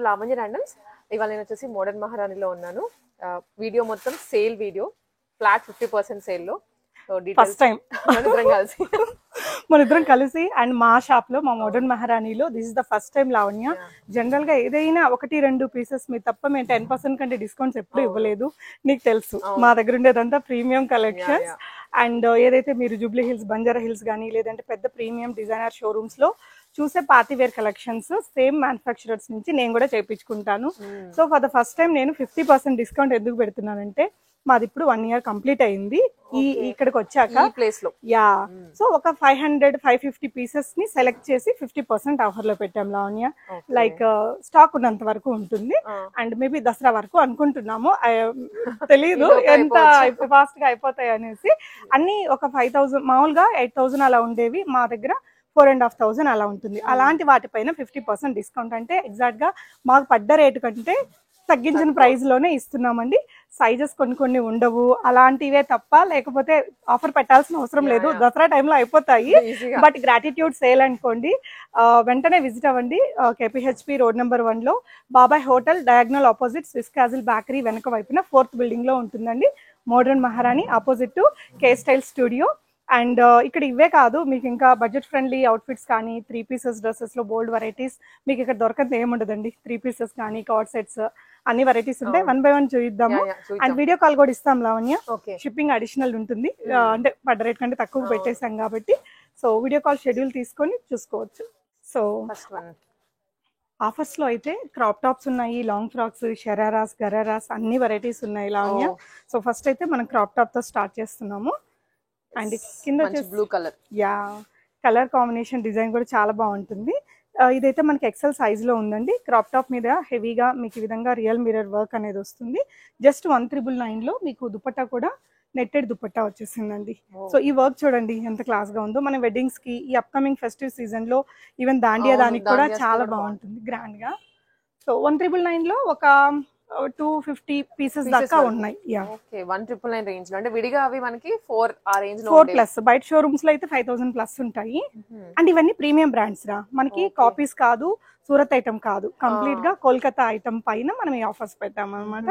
Lavanya randoms. ఇవాళ నేను వచ్చేసి మోడర్న్ మహారాణిలో ఉన్నాను. వీడియో మొత్తం సేల్ వీడియో, ఫ్లాట్ 50% సేల్లో. ఫస్ట్ టైం మన ఇద్దరం కలిసి అండ్ మా షాప్ లో, మా మోడర్న్ మహారాణిలో this is the first time Lavanya. General గా ఏదైనా 1-2 పీసెస్ మీ తప్ప మేము 10% కంటే డిస్కౌంట్స్ ఎప్పుడు ఇవ్వలేదు, నీకు తెలుసు. మా దగ్గర ఉండేదంతా ప్రీమియం కలెక్షన్స్. అండ్ ఏదైతే మీరు జూబ్లీ హిల్స్, బంజారా హిల్స్ కానీ లేదంటే పెద్ద ప్రీమియం డిజైనర్ షోరూమ్స్ లో చూసే party wear collections same manufacturers నుంచి నేను కూడా చేయించుకుంటాను. So for the first time నేను 50% డిస్కౌంట్ ఎందుకు పెడుతున్నానంటే, మాది ఇప్పుడు 1 year కంప్లీట్ అయింది ఇక్కడికి వచ్చాక ప్లేస్ లో. యా, సో ఒక 500-550 పీసెస్ ని సెలెక్ట్ చేసి 50% ఆఫర్ లో పెట్టాం లావణ్య. లైక్ స్టాక్ ఉన్నంత వరకు ఉంటుంది. అండ్ మేబీ దసరా వరకు అనుకుంటున్నాము, తెలీదు ఎంత ఫాస్ట్ గా అయిపోతాయి అనేసి. అన్ని ఒక 5,000, మామూలుగా 8,000 అలా ఉండేవి, మా దగ్గర 4,500 అలా ఉంటుంది. అలాంటి వాటిపైన 50% డిస్కౌంట్ అంటే ఎగ్జాక్ట్ గా మాకు పడ్డ రేటు కంటే తగ్గించిన ప్రైస్ లోనే ఇస్తున్నామండి. సైజెస్ కొన్ని ఉండవు, అలాంటివే తప్ప. లేకపోతే ఆఫర్ పెట్టాల్సిన అవసరం లేదు, దసరా టైంలో అయిపోతాయి. బట్ గ్రాటిట్యూడ్ సేల్ అనుకోండి, వెంటనే విజిట్ అవ్వండి. కేపీహెచ్పి రోడ్ నెంబర్ 1 లో బాబాయ్ hotel diagonal opposite Swiss castle bakery వెనక వైపున 4th బిల్డింగ్ లో ఉంటుందండి మోడర్న్ మహారాణి, opposite to K style studio. And ఇక్కడ ఇవే కాదు, మీకు ఇంకా బడ్జెట్ ఫ్రెండ్లీ అవుట్ఫిట్స్ కానీ 3 pieces డ్రెస్సెస్ లో బోల్డ్ వెరైటీస్ మీకు ఇక్కడ దొరకదు ఏముండదండి. 3 pieces కానీ కార్డ్ సెట్స్ అన్ని వెరైటీస్ ఉంటాయి. 1 by 1 చూద్దాము. అండ్ వీడియో కాల్ కూడా ఇస్తాం లావణ్య. షిప్పింగ్ అడిషనల్ ఉంటుంది, అంటే పడ్డ రేట్ కంటే తక్కువ పెట్టేసాం కాబట్టి. సో వీడియో కాల్ షెడ్యూల్ తీసుకొని చూసుకోవచ్చు. సో ఆఫర్స్ లో అయితే క్రాప్ టాప్స్ ఉన్నాయి, లాంగ్ ఫ్రాక్స్, షరారాస్, గరారాస్ అన్ని వెరైటీస్ ఉన్నాయి లావణ్య. సో ఫస్ట్ అయితే మనం క్రాప్ టాప్ తో స్టార్ట్ చేస్తున్నాము. అండ్ కింద వచ్చేసి blue colour, yeah, colour combination design కూడా చాలా బాగుంటుంది. ఇదైతే మనకి ఎక్సెల్ సైజ్ లో ఉందండి. క్రాప్ టాప్ మీద హెవీగా మీకు ఈ విధంగా రియల్ మిర్రర్ వర్క్ అనేది వస్తుంది. జస్ట్ 1,999 లో మీకు దుపట్టా కూడా నెట్టెడ్ దుపట్టా వచ్చేసిందండి. సో ఈ వర్క్ చూడండి ఎంత క్లాస్ గా ఉందో. మన వెడ్డింగ్స్ కి, ఈ అప్కమింగ్ ఫెస్టివ్ సీజన్ లో, ఈవెన్ దాండియా దానికి కూడా చాలా బాగుంటుంది గ్రాండ్ గా. సో 1,999 లో ఒక 250 పీసెస్ దాకా ఉన్నాయి. 1,999 రేంజ్ లో, అంటే విడిగా అవి మనకి 4 ఆ రేంజ్ లో 4+. బయట షోరూమ్స్ లో అయితే 5,000+ ఉంటాయి. అండ్ ఇవన్నీ ప్రీమియం బ్రాండ్స్ రా, మనకి కాపీస్ కాదు, సూరత్ ఐటమ్ కాదు, కంప్లీట్ గా కోల్కతా ఐటమ్ పైన మనం ఈ ఆఫర్స్ పెట్టాం అనమాట.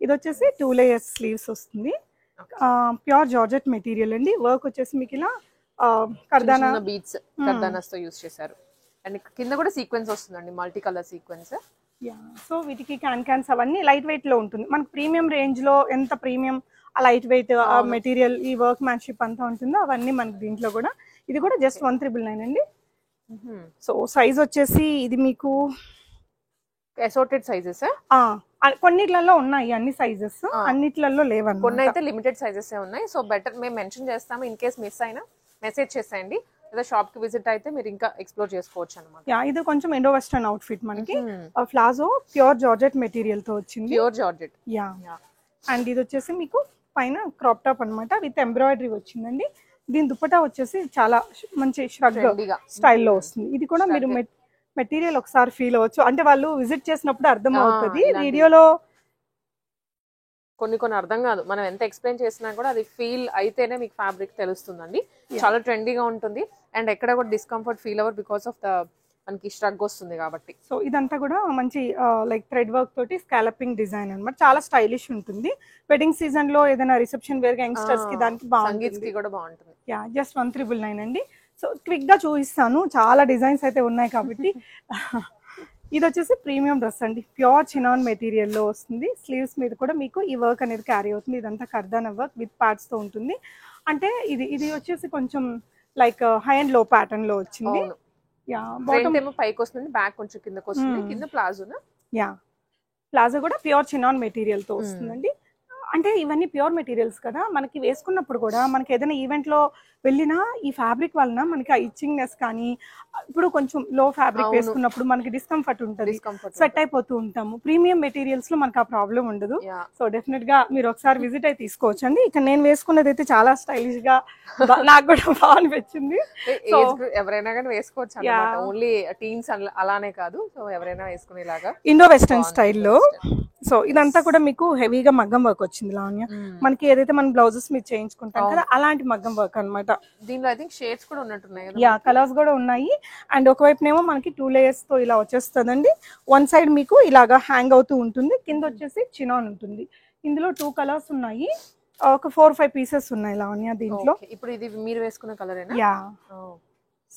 ఇది వచ్చేసి 2 layers స్లీవ్స్ వస్తుంది. ప్యూర్ జార్జెట్ మెటీరియల్ అండి. వర్క్ వచ్చేసి మీకు ఇలా కర్దానా బీట్స్, కర్దానాస్ తో యూస్ చేశారు. అండ్ కింద కూడా సీక్వెన్స్ వస్తుందండి, మల్టీ కలర్ సీక్వెన్స్. సో వీటికి క్యాన్స్ అవన్నీ లైట్ వెయిట్ లో ఉంటుంది. మనకు ప్రీమియం రేంజ్ లో ఎంత ప్రీమియం ఆ లైట్ వెయిట్ మెటీరియల్, ఈ వర్క్ మ్యాన్షిప్ అంతా ఉంటుందో అవన్నీ మనకి దీంట్లో కూడా. ఇది కూడా జస్ట్ 1,999 అండి. సో సైజ్ వచ్చేసి ఇది మీకు అసోర్టెడ్ సైజెస్, కొన్నిట్లలో ఉన్నాయి అన్ని సైజెస్, అన్నిట్లలో లేవన్న. కొన్ని అయితే లిమిటెడ్ సైజెస్ ఉన్నాయి. సో బెటర్ మేము మెన్షన్ చేస్తాము, ఇన్ కేస్ మిస్ అయినా మెసేజ్ చేసేయండి, లేదా షాప్ కి విజిట్ అయితే మీరు ఇంకా ఎక్స్ప్లోర్ చేసుకోవచ్చు అనమాట. ఇది కొంచెం ఇండో వెస్టర్న్ అవుట్ ఫిట్ మనకి. ప్లాజో ప్యూర్ జార్జెట్ మెటీరియల్ తో వచ్చింది, ప్యూర్ జార్జెట్. అండ్ ఇది వచ్చేసి మీకు పైన క్రాప్ టాప్ అనమాట, విత్ ఎంబ్రాయిడరీ వచ్చిందండి. దీని దుపట్టా వచ్చేసి చాలా మంచి ష్రగ్ స్టైల్లో వస్తుంది. ఇది కూడా మీరు మెటీరియల్ ఒకసారి ఫీల్ అవ్వచ్చు, అంటే వాళ్ళు విజిట్ చేసినప్పుడు అర్థం అవుతుంది. వీడియోలో కొన్ని అర్థం కాదు, మనం ఎంత ఎక్స్ప్లెయిన్ చేసినా కూడా అది ఫీల్ అయితేనే మీకు ఫ్యాబ్రిక్ తెలుస్తుందండి. చాలా ట్రెండీగా ఉంటుంది. అండ్ ఎక్కడ కూడా డిస్కంఫర్ట్ ఫీల్ అవ్వరు, బికాస్ ఆఫ్ ద మనకి స్ట్రగ్ వస్తుంది కాబట్టి. సో ఇదంతా కూడా మంచి లైక్ థ్రెడ్ వర్క్ తోటి స్కాలపింగ్ డిజైన్ అనమాట. చాలా స్టైలిష్ ఉంటుంది. వెడ్డింగ్ సీజన్ లో ఏదైనా రిసెప్షన్ వేర్ గా యంగ్స్టర్స్ కి దానికి బాగుంటుంది. కూడా బాగుంటుంది. జస్ట్ 1,999 అండి. సో క్విక్ గా చూపిస్తాను, చాలా డిజైన్స్ అయితే ఉన్నాయి కాబట్టి. ఇది వచ్చేసి ప్రీమియం డ్రెస్ అండి, ప్యూర్ చినాన్ మెటీరియల్ లో వస్తుంది. స్లీవ్స్ మీద కూడా మీకు ఈ వర్క్ అనేది క్యారీ అవుతుంది. ఇదంతా కర్దానా వర్క్ విత్ ప్యాడ్స్ తో ఉంటుంది. అంటే ఇది వచ్చేసి కొంచెం లైక్ హై అండ్ లో ప్యాటర్న్ లో వచ్చింది. పైకి వస్తుంది, బ్యాక్ కొంచెం కిందకి వస్తుంది. కింద ప్లాజో, ప్లాజో కూడా ప్యూర్ చినాన్ మెటీరియల్ తో వస్తుందండి. అంటే ఇవన్నీ ప్యూర్ మెటీరియల్స్ కదా, మనకి వేసుకున్నప్పుడు కూడా మనకి ఏదైనా ఈవెంట్ లో వెళ్ళినా ఈ ఫ్యాబ్రిక్ వలన మనకి ఆ ఇచ్చింగ్నెస్ కానీ, ఇప్పుడు కొంచెం లో ఫ్యాబ్రిక్ వేసుకున్నప్పుడు మనకి డిస్కంఫర్ట్ ఉంటుంది, స్వెట్ అయిపోతూ ఉంటాము. ప్రీమియం మెటీరియల్స్ లో మనకి ఆ ప్రాబ్లం ఉండదు. సో డెఫినెట్ గా మీరు ఒకసారి విజిట్ అయితే తీసుకోవచ్చండి. ఇక నేను వేసుకున్నది అయితే చాలా స్టైలిష్ గా నాకు కూడా బాగా అనిపించింది. ఎవరైనా కానీ వేసుకోవచ్చు, ఓన్లీ టీన్స్ అలానే కాదు. సో ఎవరైనా వేసుకునేలాగా ఇండో వెస్టర్న్ స్టైల్లో. సో ఇదంతా కూడా మీకు హెవీగా మగ్గం వర్క్ వచ్చింది లావణ్య. మనకి ఏదైతే మనం బ్లౌజెస్ మీద చేయించుకుంటాం కదా అలాంటి మగ్గం వర్క్ అన్నమాట. దీనిలో ఐ థింక్ షేడ్స్ కూడా ఉన్నట్టున్నాయి కదా. యా, కలర్స్ కూడా ఉన్నాయి. అండ్ ఒకవైపునేమో మనకి 2 layers తో ఇలా వచ్చేస్తుందండి. వన్ సైడ్ మీకు ఇలాగా హ్యాంగ్ అవుతూ ఉంటుంది, కింద వచ్చేసి చినాన్ ఉంటుంది. ఇందులో 2 కలర్స్ ఉన్నాయి, ఒక 4-5 పీసెస్ ఉన్నాయి లావణ్య దీంట్లో. ఇప్పుడు ఇది మీరు వేసుకున్న కలరేనా? యా.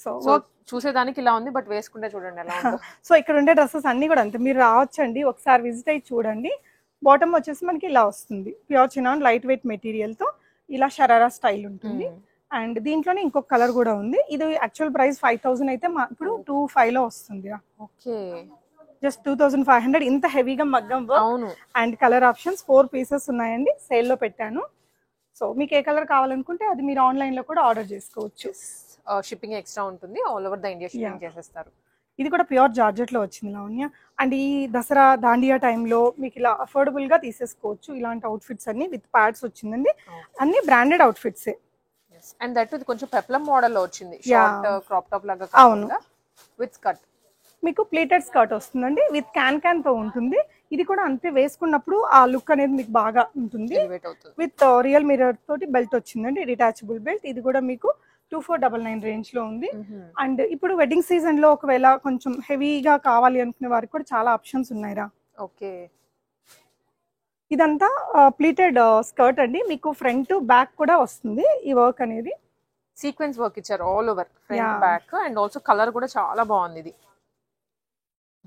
సో చూసేదానికి ఇలా ఉంది, బట్ వేసుకుంటే చూడండి ఎలా ఉందో. సో ఇక్కడ ఉండే డ్రెస్సెస్ అన్ని కూడా అంతే, మీరు రావచ్చండి ఒకసారి విజిట్ అయ్యి చూడండి. బాటమ్ వచ్చేసి మనకి ఇలా వస్తుంది, pure chinon light weight material తో ఇలా షరారా స్టైల్ ఉంటుంది. అండ్ దీంట్లోనే ఇంకొక కలర్ కూడా ఉంది. ఇది యాక్చువల్ ప్రైస్ 5000 అయితే ఇప్పుడు 2500 లో వస్తుంది. Okay, just 2500. ఇంత హెవీగా మగ్గం work and colour options 4 pieces ఉన్నాయండి, సేల్ లో పెట్టాను. సో మీకు ఏ కలర్ కావాలనుకుంటే అది మీరు ఆన్లైన్ లో కూడా ఆర్డర్ చేసుకోవచ్చు. షిప్పింగ్ ఎక్స్ట్రా ఉంటుంది, all over the India shipping చేసేస్తారు. ఇది కూడా ప్యూర్ జార్జెట్ లో వచ్చింది లావణ్య. అండ్ ఈ దసరా దాండియా టైంలో మీకు ఇలా అఫోర్డబుల్ గా తీసేసుకోవచ్చు. ఇలాంటి అవుట్ఫిట్స్ అన్ని విత్ ప్యాడ్స్ వచ్చిందండి, అన్ని బ్రాండెడ్ అవుట్ఫిట్స్. అండ్ దట్ ఇది కొంచెం పెప్లం మోడల్ లో వచ్చింది, షార్ట్ క్రాప్ టాప్ లాగా కాకుండా విత్ స్కర్ట్. మీకు ప్లీటెడ్ స్కర్ట్ వస్తుందండి, విత్ క్యాన్ తో ఉంటుంది. ఇది కూడా అంతే, వేసుకున్నప్పుడు ఆ లుక్ అనేది మీకు బాగా ఉంటుంది. విత్ రియల్ మిర్రర్ తోటి బెల్ట్ వచ్చిందండి, డిటాచబుల్ బెల్ట్. ఇది కూడా మీకు 2499 రేంజ్ లో ఉంది. అండ్ ఇప్పుడు వెడ్డింగ్ సీజన్ లో ఒకవేళ కొంచెం హెవీగా కావాలి అనుకునే వారికి కూడా చాలా ఆప్షన్స్ ఉన్నాయిరా. ఓకే, ఇదంతా ప్లీటెడ్ స్కర్ట్ అండి, మీకు ఫ్రంట్ బ్యాక్ కూడా వస్తుంది. ఈ వర్క్ అనేది సీక్వెన్స్ వర్క్ ఇచ్చారు all over front back. And also colour కూడా చాలా బాగుంది. ఇది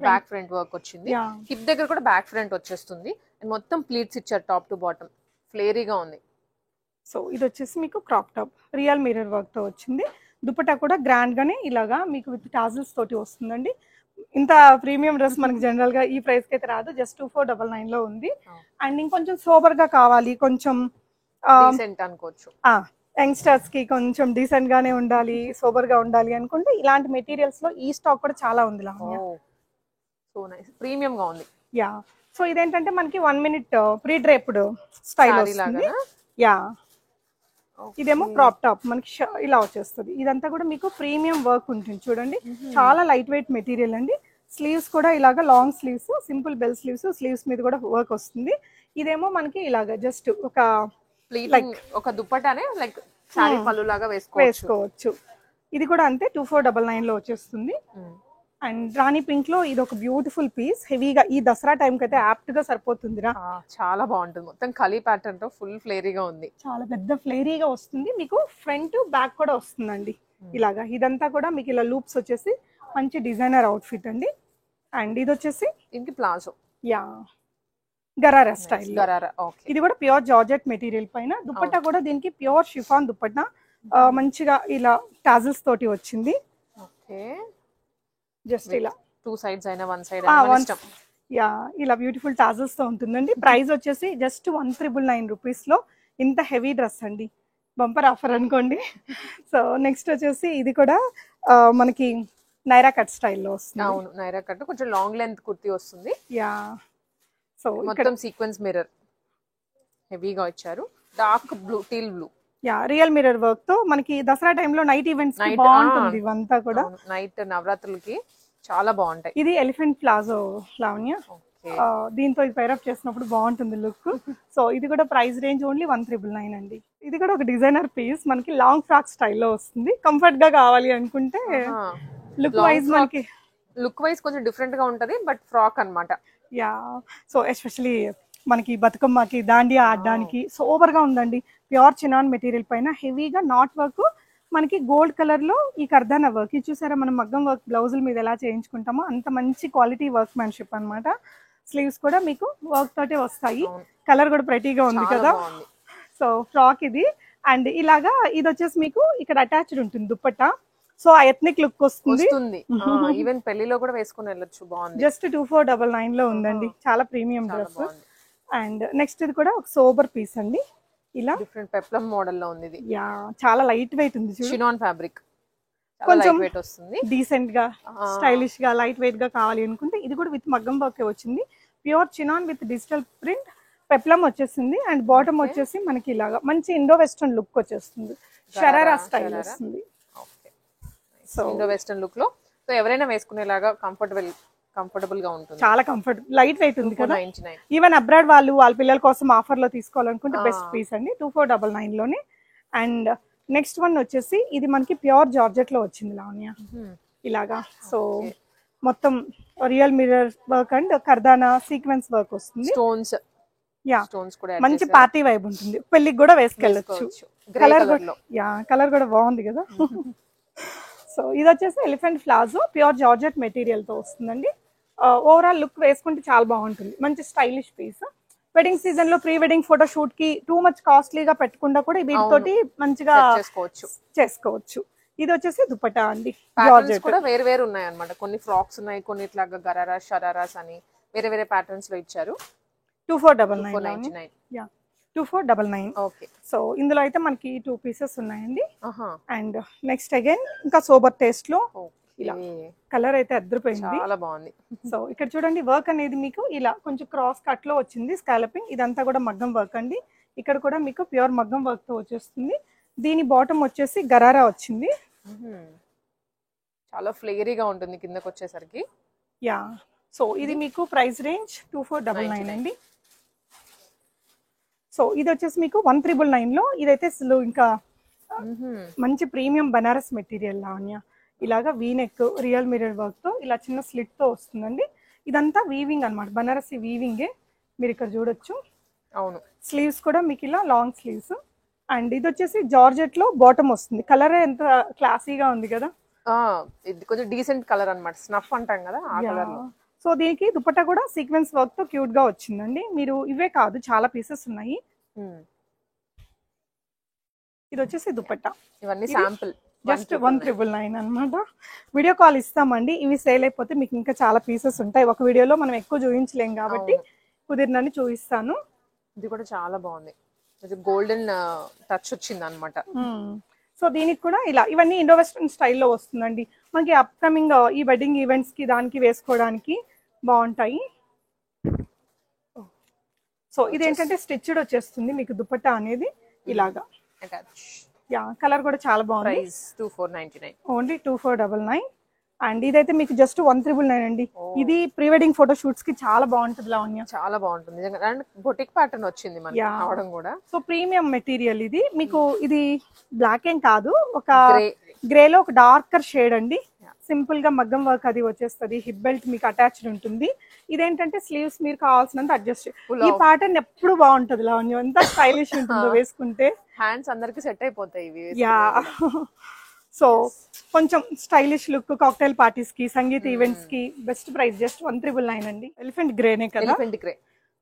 బ్యాక్ ఫ్రంట్ వర్క్ వచ్చింది, హిప్ దగ్గర కూడా బ్యాక్ ఫ్రంట్ వచ్చేస్తుంది. అండ్ మొత్తం ప్లీట్స్ ఇచ్చారు టాప్ టు బాటమ్, ఫ్లేరీగా ఉంది. సో ఇది వచ్చేసి మీకు crop top real mirror work తో వచ్చింది. దుపట్టా కూడా గ్రాండ్ గానే ఇలాగా మీకు విత్ టాజిల్స్ తోటి వస్తుందండి. ఇంత ప్రీమియం డ్రెస్ మనకి జనరల్ గా ఈ ప్రైస్ కి అయితే రాదు, జస్ట్ 2499 లో ఉంది. అండ్ ఇంకొంచెం సోబర్ గా కావాలి, కొంచెం అనుకోవచ్చు, యంగ్స్టర్స్ కి కొంచెం డీసెంట్ గానే ఉండాలి, సోబర్ గా ఉండాలి అనుకుంటే ఇలాంటి మెటీరియల్స్ లో ఈ స్టాక్ కూడా చాలా ఉంది లావణ్య. సో నైస్, ప్రీమియం గా ఉంది. యా, సో ఇదేంటంటే మనకి 1 minute ప్రీ డ్రేప్డ్ స్టైల్ వస్తుంది. యా, ఇదేమో క్రాప్ టాప్ మనకి ఇలా వచ్చేస్తుంది. ఇదంతా కూడా మీకు ప్రీమియం వర్క్ ఉంటుంది చూడండి, చాలా లైట్ వెయిట్ మెటీరియల్ అండి. స్లీవ్స్ కూడా ఇలాగా long sleeves, simple bell sleeves, sleeves మీద కూడా వర్క్ వస్తుంది. ఇదేమో మనకి ఇలాగా జస్ట్ ఒక దుప్పటానే లైక్ సారీ పళ్ళు లాగా వేసుకోవచ్చు. ఇది కూడా అంతే 2499 లో వచ్చేస్తుంది. అండ్ రాణి పింక్ లో ఇది ఒక బ్యూటిఫుల్ పీస్, హెవీగా ఈ దసరా టైం కి అయితే యాప్ట్ గా సరిపోతుందిరా. చాలా బాగుంటుంది, మొత్తం కలీ ప్యాటర్న్ తో ఫుల్ ఫ్లేరీగా ఉంది, చాలా పెద్ద ఫ్లేరీగా వస్తుంది. మీకు ఫ్రంట్ బ్యాక్ కూడా వస్తుందండి ఇలాగా. ఇదంతా కూడా మీకు ఇలా లూప్స్ వచ్చేసి మంచి డిజైనర్ అవుట్ఫిట్ అండి. అండ్ ఇది వచ్చేసి ఇంకి ప్లాజో, యా, గరారా స్టైల్. ఇది కూడా ప్యూర్ జార్జెట్ మెటీరియల్ పైన. దుపట్టా కూడా దీనికి ప్యూర్ షిఫాన్ దుపట్టా, మంచిగా ఇలా టాజిల్స్ తోటి వచ్చింది. జస్ట్ ఇలా 2 sides అయినా 1 side యా, ఇలా బ్యూటిఫుల్ టాజిల్స్ తో ఉంటుందండి. ప్రైస్ వచ్చేసి జస్ట్ 1399 రూపీస్ లో ఇంత హెవీ డ్రెస్ అండి, బంపర్ ఆఫర్ అనుకోండి. సో నెక్స్ట్ వచ్చేసి ఇది కూడా మనకి నైరా కట్ స్టైల్లో వస్తుంది. అవును, నైరా కట్ కొంచెం లాంగ్ లెంత్ కుర్తీ వస్తుంది. యా, సో మొత్తం సీక్వెన్స్ మిర్రర్ హెవీగా ఇచ్చారు, dark blue, teal blue. Yeah, real mirror work తో మనకి దసరా టైంలో నైట్ ఈవెంట్స్ కి బాగుంటుంది. ఇవంతా కూడా నైట్ నవరాత్రులకి చాలా బాగుంటాయి. ఇది ఎలిఫెంట్ ప్లాజో లావణ్య, దీంతో ఇది పైరప్ చేసినప్పుడు బాగుంటుంది లుక్. సో ఇది కూడా ప్రైస్ రేంజ్ ఓన్లీ 1399 అండి. ఇది కూడా ఒక డిజైనర్ పీస్, మనకి లాంగ్ ఫ్రాక్ స్టైల్లో వస్తుంది. కంఫర్ట్ గా కావాలి అనుకుంటే లుక్ వైజ్ కొంచెం డిఫరెంట్ గా ఉంటది, బట్ ఫ్రాక్ అన్నమాట. యా, సో ఎస్పెషలీ మనకి బతుకమ్మకి దాండియా ఆడడానికి సూపర్ గా ఉందండి. ప్యూర్ చినాన్ మెటీరియల్ పైన హెవీగా నాట్ వర్క్, మనకి గోల్డ్ కలర్ లో ఈ కర్దానా వర్క్. ఇది చూసారా, మనం మగ్గం వర్క్ బ్లౌజుల మీద ఎలా చేయించుకుంటామో అంత మంచి క్వాలిటీ వర్క్ మ్యాన్షిప్ అనమాట. స్లీవ్స్ కూడా మీకు వర్క్ తోటే వస్తాయి. కలర్ కూడా ప్రెటీగా ఉంది కదా. సో ఫ్రాక్ ఇది. అండ్ ఇలాగా ఇది వచ్చేసి మీకు ఇక్కడ అటాచ్డ్ ఉంటుంది దుప్పట్టా. సో ఆ ఎథ్నిక్ లుక్ వస్తుంది. ఈవెన్ పెళ్లిలో కూడా వేసుకుని వెళ్ళొచ్చు, బాగుంది. జస్ట్ 2499 లో ఉందండి, చాలా ప్రీమియం డ్రెస్. అండ్ నెక్స్ట్ ఇది కూడా ఒక సోబర్ పీస్ అండి, ఇలా డిఫరెంట్ పెప్లం మోడల్ లో ఉంది. ఇది యా, చాలా లైట్ వెయిట్ ఉంది, చినాన్ ఫ్యాబ్రిక్, కొంచెం డీసెంట్ గా స్టైలిష్ గా లైట్ వెయిట్ గా కావాలి అనుకుంటే ఇది కూడా విత్ మగ్గం వర్క్ వచ్చింది. Pure chinon with digital print, peplum వచ్చేసింది. అండ్ బాటమ్ వచ్చేసి మనకి ఇలాగా మంచి ఇండో వెస్టర్న్ లుక్ వచ్చేస్తుంది, షరారా స్టైల్ వస్తుంది. సో ఇండో వెస్టర్న్ లుక్ లో, సో ఎవరైనా వేసుకునేలాగా కంఫర్టబుల్ కంఫర్టబుల్ గా ఉంటుంది, చాలా కంఫర్ట్, లైట్ వెయిట్ ఉంది కదా. 499. ఈవెన్ అబ్రాడ్ వాళ్ళు వాళ్ళ పిల్లల కోసం ఆఫర్ లో తీసుకోవాలనుకుంటే బెస్ట్ పీస్ అండి, 2499 లోనే. అండ్ నెక్స్ట్ వన్ వచ్చేసి ఇది మనకి ప్యూర్ జార్జెట్ లో వచ్చింది లావణ్య, ఇలాగా. సో మొత్తం రియల్ మిర్రర్ వర్క్ అండ్ కర్దానా సీక్వెన్స్ వర్క్ వస్తుంది, స్టోన్స్. యా స్టోన్స్ కూడా మంచి పార్టీ వైబ్ ఉంటుంది, పెళ్లికి కూడా వేసుకెళ్ళచ్చు. కలర్ కూడా బాగుంది కదా. సో ఇది వచ్చేసి elephant palazzo pure georgette material తో వస్తుందండి. ఓవరాల్ లుక్ వేసుకుంటే చాలా బాగుంటుంది, మంచి స్టైలిష్ పీస్. వెడ్డింగ్ సీజన్ లో ప్రీ వెడ్డింగ్ ఫోటో షూట్ కి టూ మచ్ కాస్ట్లీగా పెట్టకుండా కూడా వీటితోటి మంచిగా చేసుకోవచ్చు. ఇది వచ్చేసి దుపట్టా అండి, జార్జెట్ కూడా వేరు వేరు ఉన్నాయి అన్నమాట. కొన్ని ఫ్రాక్స్ ఉన్నాయి, కొన్ని ఇట్లాగా గరారా షరారాస్ అని వేరే వేరే ప్యాటర్న్స్ లో ఇచ్చారు. 2499. యా 2499. ఓకే. సో ఇందులో అయితే మనకి 2 పీసెస్ ఉన్నాయండి. అండ్ నెక్స్ట్ అగైన్ ఇంకా సోబర్ టేస్ట్ లో ఇలా కలర్ అయితే అద్దరిపోయింది, చాలా బాగుంది. సో ఇక్కడ చూడండి వర్క్ అనేది మీకు ఇలా కొంచెం క్రాస్ కట్ లో వచ్చింది, స్కాలపింగ్. ఇదంతా కూడా మగ్గం వర్క్ అండి, ఇక్కడ కూడా మీకు ప్యూర్ మగ్గం వర్క్ తో వచ్చేస్తుంది. దీని బాటమ్ వచ్చేసి గరారా వచ్చింది, చాలా ఫ్లేరీగా ఉంటుంది కిందకి వచ్చేసరికి. యా సో ఇది మీకు ప్రైస్ రేంజ్ 2499 అండి. సో ఇది వచ్చేసి మీకు 1399 లో. ఇదైతే అసలు ఇంకా మంచి ప్రీమియం బనారస్ మెటీరియల్ లావణ్య, ఇలాగా వీనెక్ రియల్ మిర్రర్ వర్క్ తో ఇలా చిన్న స్లిట్ తో వస్తుందండి. ఇదంతా వీవింగ్ అన్నమాట, బనారసి వీవింగే మీరు ఇక్కడ చూడొచ్చు. అవును, స్లీవ్స్ కూడా మీకు ఇలా లాంగ్ స్లీవ్స్. అండ్ ఇది వచ్చేసి జార్జెట్ లో బాటమ్ వస్తుంది, కలర్ ఎంత క్లాసీగా ఉంది కదా. ఇది కొంచెం డీసెంట్ కలర్ అన్నమాట, స్నఫ్ అంటాం కదా ఆ కలర్ లో. సో దీనికి దుపట్టా కూడా సీక్వెన్స్ వర్క్ తో క్యూట్ గా వచ్చిందండి. మీరు ఇవే కాదు చాలా పీసెస్ ఉన్నాయి. ఇది వచ్చేసి దుపట్టా, ఇవన్నీ శాంపుల్, జస్ట్ 1399 అన్నమాట. వీడియో కాల్ ఇస్తామండి, ఇవి సేల్ అయిపోతే మీకు ఇంకా చాలా పీసెస్ ఉంటాయి. ఒక వీడియోలో మనం ఎక్కువ చూపించలేం కాబట్టి కుదిరినని చూపిస్తాను. ఇది కూడా చాలా బాగుంది, గోల్డెన్ టచ్ వచ్చింది అన్నమాట. సో దీనికి కూడా ఇలా ఇవన్నీ ఇండో వెస్టర్న్ స్టైల్లో వస్తుందండి. మనకి అప్కమింగ్ ఈ వెడ్డింగ్ ఈవెంట్స్ కి దానికి వేసుకోవడానికి బాగుంటాయి. సో ఇదేంటంటే స్టిచ్డ్ వచ్చేస్తుంది మీకు దుపట్టా అనేది ఇలాగా. యా కలర్ కూడా చాలా బాగుంది, 2499, ఓన్లీ 2499. అండ్ ఇదైతే మీకు జస్ట్ 1399 అండి. ఇది ప్రీ వెడ్డింగ్ ఫోటో షూట్స్ కి చాలా బాగుంటుంది లావణ్య, చాలా బాగుంటుంది నిజంగా. అండ్ బొటిక్ ప్యాటర్న్ వచ్చింది మనకి అవడం కూడా. సో ప్రీమియం మెటీరియల్ ఇది మీకు. ఇది బ్లాక్ ఏం కాదు, ఒక గ్రేలో ఒక డార్కర్ షేడ్ అండి. సింపుల్ గా మగ్గం వర్క్ అది వచ్చేస్తుంది, హిప్ బెల్ట్ మీకు అటాచ్డ్ ఉంటుంది. ఇదేంటంటే స్లీవ్స్ మీరు కావాల్సినంత అడ్జస్ట్. ఈ ప్యాటర్న్ ఎప్పుడు బాగుంటది లావణ్య, ఎంత స్టైలిష్ ఉంటుందో వేసుకుంటే. హ్యాండ్స్ అందరికి సెట్ అయిపోతాయి ఇవి. యా సో కొంచెం స్టైలిష్ లుక్ కాక్టైల్ పార్టీస్ కి, సంగీత ఈవెంట్స్ కి బెస్ట్ ప్రైస్ జస్ట్ 1399 అండి. ఎలిఫెంట్ గ్రేనే కదా, ఎలిఫెంట్ గ్రే.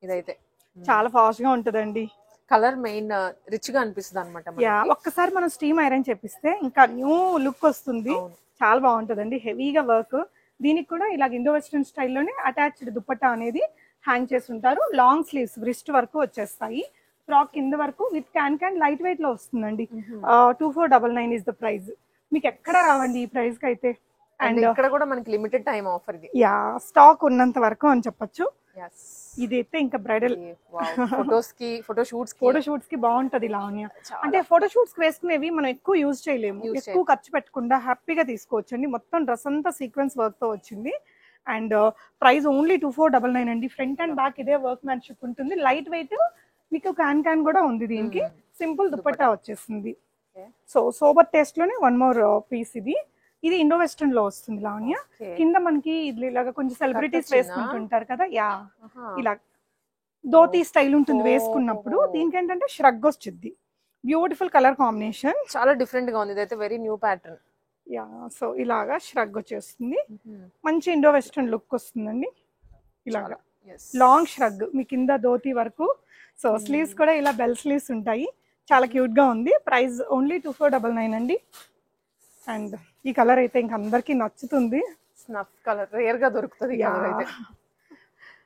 ఇదైతే చాలా ఫాస్ట్ గా ఉంటదండి, కలర్ మెయిన్ రిచ్ గా అనిపిస్తుంది అనమాట. యా ఒక్కసారి మనం స్టీమ్ ఐరన్ చేపిస్తే ఇంకా న్యూ లుక్ వస్తుంది, చాలా బాగుంటదండి. హెవీగా వర్క్. దీనికి కూడా ఇలాగ ఇండో వెస్టర్న్ స్టైల్లోనే అటాచ్డ్ దుపట్టా అనేది హ్యాంగ్ చేసి ఉంటారు. లాంగ్ స్లీవ్స్ రిస్ట్ వరకు వచ్చేస్తాయి, ఫ్రాక్ కింద వరకు విత్ క్యాన్ లైట్ వెయిట్ లో వస్తుందండి. 2499 ఇస్ ద ప్రైస్. మీకు ఎక్కడ రావండి ఈ ప్రైస్ కి అయితే. అండ్ ఇక్కడ కూడా మనకి లిమిటెడ్ టైం ఆఫర్ ఇది. యా స్టాక్ ఉన్నంత వరకు అని చెప్పొచ్చు. ఇదైతే ఇంకా బ్రైడల్ ఫోటోస్ కి, ఫోటో షూట్స్ కి బాగుంటది లావణ్య. అంటే ఫోటో షూట్స్ కి వేసుకునేవి మనం ఎక్కువ యూజ్ చేయలేము, ఎక్కువ ఖర్చు పెట్టకుండా హ్యాపీగా తీసుకోవచ్చు అండి. మొత్తం డ్రెస్ అంతా సీక్వెన్స్ వర్క్ తో వచ్చింది. అండ్ ప్రైస్ ఓన్లీ 2499 అండి. ఫ్రంట్ అండ్ బ్యాక్ ఇదే వర్క్ మ్యాన్షిప్ ఉంటుంది, లైట్ వెయిట్. మీకు క్యాన్ కూడా ఉంది దీనికి. సింపుల్ దుపట్టా వచ్చేసింది. సో సోబర్ టేస్ట్ లోనే వన్ మోర్ పీస్ ఇది. ఇది ఇండో వెస్టర్న్ లో వస్తుంది లావణ్య. కింద మనకి ఇది ఇలాగా కొంచెం సెలబ్రిటీస్ వేసుకుంటుంటారు కదా, యా ఇలా ధోతి స్టైల్ ఉంటుంది వేసుకున్నప్పుడు. దీనికి ఏంటంటే ష్రగ్ వచ్చింది, బ్యూటిఫుల్ కలర్ కాంబినేషన్, చాలా డిఫరెంట్ గా ఉంది. ఇదైతే very new pattern. Yeah so ఇలాగా ష్రగ్ వచ్చేస్తుంది, మంచి ఇండో వెస్టర్న్ లుక్ వస్తుందండి. ఇలాగా లాంగ్ ష్రగ్ మీ కింద ధోతి వరకు. సో స్లీవ్స్ కూడా ఇలా బెల్ స్లీవ్స్ ఉంటాయి, చాలా క్యూట్ గా ఉంది. ప్రైస్ ఓన్లీ 2499 అండి. అండ్ ఈ కలర్ అయితే ఇంక అందరికి నచ్చుతుంది, స్నఫ్ కలర్ రేర్ గా దొరుకుతుంది.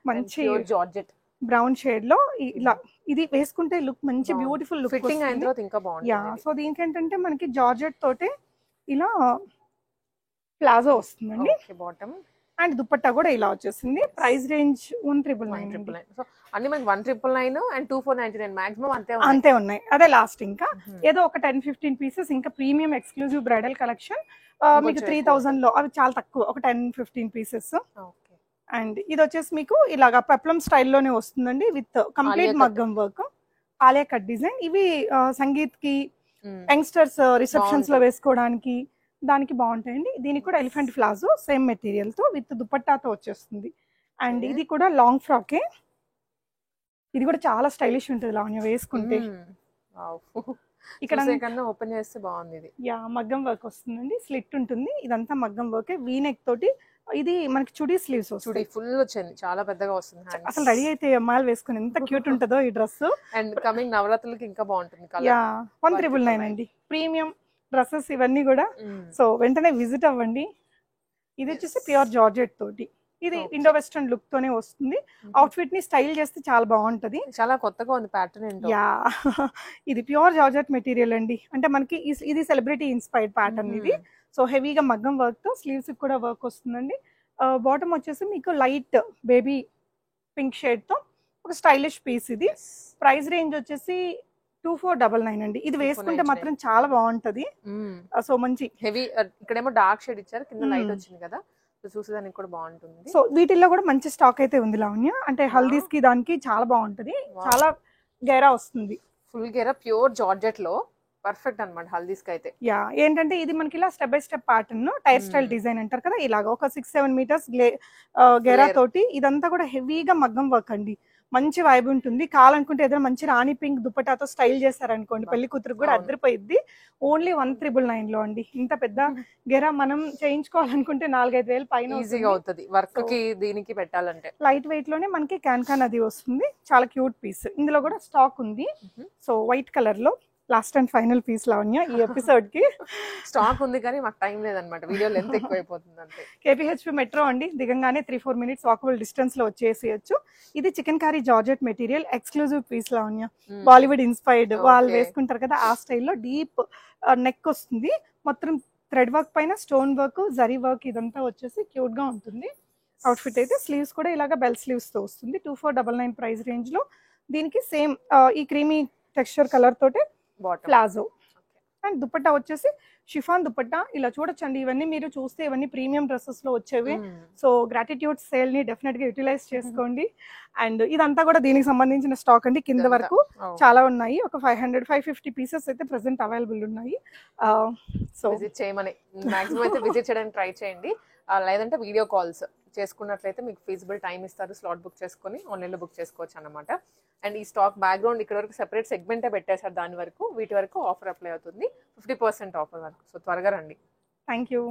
మంచి జార్జెట్ బ్రౌన్ షేడ్ లో ఇలా ఇది వేసుకుంటే లుక్ మంచి బ్యూటిఫుల్ లుక్ ఫిట్టింగ్ అయిన తర్వాత ఇంకా బాగుంటుంది. యా సో దీనికి ఏంటంటే మనకి జార్జెట్ తోటే ఇలా ప్లాజో వస్తుందండి బాటమ్. అండ్ దుపట్టా కూడా ఇలా వచ్చేసింది. Price range 1999. సో అన్ని మనకి 1999 అండ్ 2499 మాక్సిమం అంతే ఉన్నాయి. అదే లాస్ట్. ఇంకా ఏదో ఒక 10-15 పీసెస్ ఇంకా ప్రీమియం ఎక్స్క్లూజివ్ బ్రైడల్ కలెక్షన్ మీకు 3000 లో, అవి చాలా తక్కువ, ఒక 10-15 పీసెస్. అండ్ ఇది వచ్చేసి మీకు ఇలాగా పెప్లం స్టైల్లోనే వస్తుందండి విత్ కంప్లీట్ ఆలియా కట్. మగ్గం వర్క్, ఆలియా కట్ డిజైన్. ఇవి సంగీత్ కి యంగ్స్టర్స్ రిసెప్షన్స్ లో బాగుంటాయి. వేసుకోవడానికి దానికి బాగుంటాయండి. దీనికి కూడా ఎలిఫెంట్ ఫ్లాజో సేమ్ మెటీరియల్ తో విత్ దుపట్టాతో వచ్చేస్తుంది. And Okay. ఇది కూడా లాంగ్ ఫ్రాకే. ఇది కూడా చాలా స్టైలిష్ ఉంటుంది లావణ్య వేసుకుంటే. ఇక్కడ కన్నా ఓపెన్ చేస్తే బాగుంది ఇది. యా మగ్గం వర్క్ వస్తుందండి, స్లిట్ ఉంటుంది, ఇదంతా మగ్గం వర్క్, వీ నెక్ తోటి. ఇది మనకి చుడీ స్లీవ్స్ చుడి వస్తాయి. ఫుల్ వచ్చింది, చాలా పెద్దగా వస్తుంది hands. అసలు రెడీ అయితే అమ్మాయిలు వేసుకుని ఎంత క్యూట్ ఉంటుందో ఈ డ్రెస్. అండ్ కమింగ్ నవరాత్రులకి ఇంకా బాగుంటుంది కలర్. యా 1,999 అండి. ప్రీమియం డ్రెస్సెస్ ఇవన్నీ కూడా. సో వెంటనే విజిట్ అవ్వండి. ఇది వచ్చేసి ప్యూర్ జార్జెట్ తోటి, ఇది Okay. ఇండో వెస్టర్న్ లుక్ తోనే వస్తుంది. అవుట్ఫిట్ ని స్టైల్ చేస్తే చాలా బాగుంటది. చాలా కొత్తగా ఉంది ప్యాటర్న్ ఏంటో. యా ఇది ప్యూర్ జార్జెట్ మెటీరియల్ అండి. అంటే మనకి ఇది సెలబ్రిటీ ఇన్స్పైర్డ్ ప్యాటర్న్ ఇది. సో హెవీగా మగ్గం వర్క్ తో స్లీవ్స్ కూడా వర్క్ వస్తుందండి. బాటమ్ వచ్చేసి మీకు లైట్ బేబీ పింక్ షేడ్ తో ఒక స్టైలిష్ పీస్. ఇది ప్రైస్ రేంజ్ వచ్చేసి 2499 అండి. ఇది వేసుకుంటే 2499. మాత్రం చాలా బాగుంటది. సో మంచి హెవీ, ఇక్కడేమో డార్క్ షేడ్ ఇచ్చారు, కింద లైట్ Hmm. వచ్చింది కదా, సో చూసేదానికి కూడా బాగుంటుంది. సో వీటిల్లో కూడా మంచి స్టాక్ అయితే ఉంది లావణ్య. అంటే హల్దీస్ కి దానికి చాలా బాగుంటది, Wow. చాలా గేరా వస్తుంది. ఫుల్ గేరా ప్యూర్ జార్జెట్ లో పర్ఫెక్ట్ అన్నమాట హల్దీస్ కి అయితే. యా ఏంటంటే ఇది మనకి ఇలా step by step pattern tier style design అంటారు కదా, ఇలాగ ఒక 6-7 మీటర్స్ గెరా Flare. తోటి ఇదంతా కూడా హెవీగా మగ్గం వర్క్ అండి. మంచి వైబ్ ఉంటుంది. కావాలనుకుంటే ఏదైనా మంచి రాణి పింక్ దుపట్టాతో స్టైల్ చేశారనుకోండి, పెళ్లి కూతురు కూడా అవును. అదిరిపోయిద్ది. ఓన్లీ 1,999 లో అండి. ఇంత పెద్ద గెరా మనం చేయించుకోవాలనుకుంటే 4-5 వేలు పైన ఈజీగా అవుతుంది వర్క్ కి దీనికి పెట్టాలంటే. లైట్ వెయిట్ లోనే మనకి క్యాన్ అది వస్తుంది. చాలా క్యూట్ పీస్. ఇందులో కూడా స్టాక్ ఉంది. సో వైట్ కలర్ లో last and final piece Lavanya ఈ ఎపిసోడ్ కి. స్టాక్ ఉంది కానీ మాకు టైం లేదనమాట, వీడియో లెంత్ ఎక్కువైపోతుంది అంతే. కేపీహెచ్పి మెట్రో అండి, దిగంగానే 3-4 మినిట్స్ వాకబుల్ డిస్టెన్స్ లో వచ్చేసేయచ్చు. ఇది chicken curry georgette material, exclusive piece Lavanya. Bollywood inspired వాళ్ళు Okay. వేసుకుంటారు కదా ఆ స్టైల్లో డీప్ నెక్ వస్తుంది. మొత్తం థ్రెడ్ వర్క్ పైన స్టోన్ వర్క్, జరీ వర్క్ ఇదంతా వచ్చేసి క్యూట్ గా ఉంటుంది. అవుట్ఫిట్ అయితే స్లీవ్స్ కూడా ఇలాగా బెల్ స్లీవ్స్ తో వస్తుంది. 2499 ప్రైస్ రేంజ్ లో. దీనికి సేమ్ ఈ క్రీమీ టెక్స్చర్ కలర్ తోటే బాటమ్ ప్లాజో. అండ్ దుపట్టా వచ్చేసి షిఫాన్ దుపట్టా. ఇలా చూడొచ్చండి, ఇవన్నీ మీరు చూస్తే ఇవన్నీ ప్రీమియం డ్రెస్సెస్ లో వచ్చేవి. సో గ్రాటిట్యూడ్ సేల్ ని డెఫినెట్ గా యూటిలైజ్ చేసుకోండి. అండ్ ఇదంతా కూడా దీనికి సంబంధించిన స్టాక్ అండి. కింద వరకు చాలా ఉన్నాయి. ఒక 500-550 పీసెస్ అయితే ప్రెసెంట్ అవైలబుల్ ఉన్నాయి. సో విజిట్ చేయమని మాక్సిమం అయితే విజిట్ చేయడానికి ట్రై చేయండి. లేదంటే వీడియో కాల్స్ చేసుకున్నట్లయితే మీకు ఫీజిబుల్ టైం ఇస్తారు, స్లాట్ బుక్ చేసుకొని ఆన్లైన్లో బుక్ చేసుకోవచ్చు అనమాట. అండ్ ఈ స్టాక్ బ్యాక్గ్రౌండ్ ఇక్కడ వరకు సెపరేట్ సెగ్మెంటే పెట్టేశారు, దాని వరకు వీటి వరకు ఆఫర్ అప్లై అవుతుంది 50% ఆఫర్ వరకు. సో త్వరగా రండి. Thank you.